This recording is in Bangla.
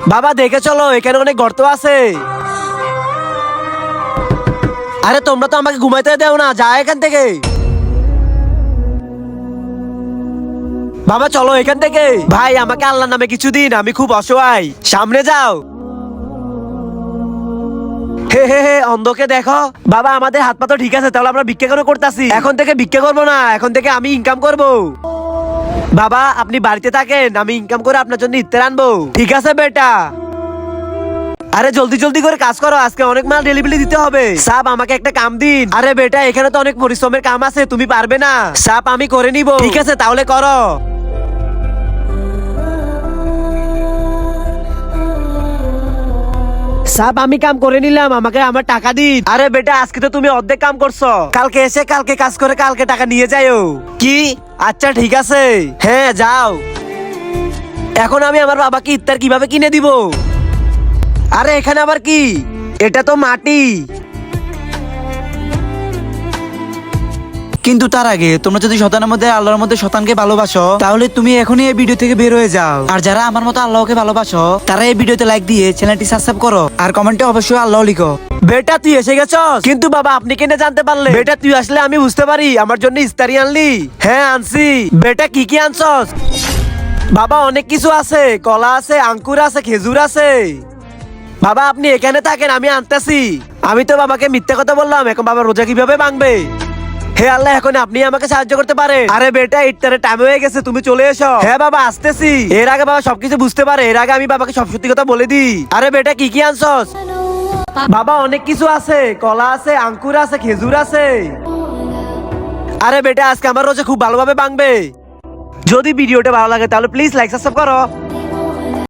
বাবা দেখে চলো, এখানে অনেক গর্ত আছে। আরে তোমরা তো আমাকে ঘুমাইতে দেও না, যা এখান থেকে। বাবা চলো এখান থেকে। ভাই আমাকে আল্লাহর নামে কিছু দিন, আমি খুব অসহায়। সামনে যাও। হে হে হে, অন্ধকে দেখো। বাবা আমাদের হাত পা তো ঠিক আছে, তাহলে আমরা ভিক্ষা করে করতেছি। এখন থেকে ভিক্ষা করবো না, এখন থেকে আমি ইনকাম করব। বাবা আপনি বাড়িতে থাকেন, আমি ইনকাম করে আপনার জন্য ইফতার আনবো। ঠিক আছে বেটা। আরে জলদি জলদি করে কাজ করো, আজকে অনেক মাল ডেলিভারি দিতে হবে। সাব আমাকে একটা কাম দিন। আরে বেটা এখানে তো অনেক পরিশ্রমের কাম আছে, তুমি পারবে না। সাব আমি করে নিব। ঠিক আছে তাহলে করো। সাব আমি কাম করে নিলাম, আমাকে আমার টাকা দিন। আরে বেটা আজকে তো তুমি অর্ধেক কাম করছো, কালকে এসে কালকে কাজ করে কালকে টাকা নিয়ে যাও। কি? আচ্ছা ঠিক আছে, হ্যাঁ যাও। এখন আমি আমার বাবাকে ইফতার কিভাবে কিনে দিব? আরে এখানে আবার কি? এটা তো মাটি। কিন্তু তার আগে তোমরা যদি শতানের মধ্যে আল্লাহর মধ্যে শতানকে ভালোবাসো, তাহলে তুমি এখনই এই ভিডিও থেকে বের হয়ে যাও। আর যারা আমার মতো আল্লাহকে ভালোবাসো, তারা এই ভিডিওতে লাইক দিয়ে চ্যানেলটি সাবস্ক্রাইব করো আর কমেন্টে অবশ্যই আল্লাহ লিখো। বেটা তুই এসে গেছস, কিন্তু বাবা আপনি কেন জানতে পারলে? বেটা তুই আসলে আমি বুঝতে পারি আমার জন্য ইফতারি আনলি। হ্যাঁ আনছি। বেটা কি কি আনছস? বাবা অনেক কিছু আছে, কলা আছে, আঙ্কুর আছে, খেজুর আছে। বাবা আপনি এখানে থাকেন, আমি আনতেছি। আমি তো বাবাকে মিথ্যা কথা বললাম, এখন বাবা রোজা কিভাবে ভাঙবে? হে আল্লাহ, এখন আপনি আমাকে সাহায্য করতে পারেন। আরে বেটা ইফতারের টাইম হয়ে গেছে, তুমি চলে এসো। হ্যাঁ বাবা আসতেছি। এর আগে বাবা সবকিছু বুঝতে পারে, এর আগে আমি বাবাকে সব সত্যি কথা বলে দিই। আরে বেটা কি কি আনছস? বাবা অনেক কিছু আছে, কলা আছে, আঙ্কুর আছে, খেজুর আছে। আরে বেটা আজকে আমার রোজা খুব ভালোভাবে ভাঙবে। যদি ভিডিওটা ভালো লাগে তাহলে প্লিজ লাইক সাবস্ক্রাইব করো।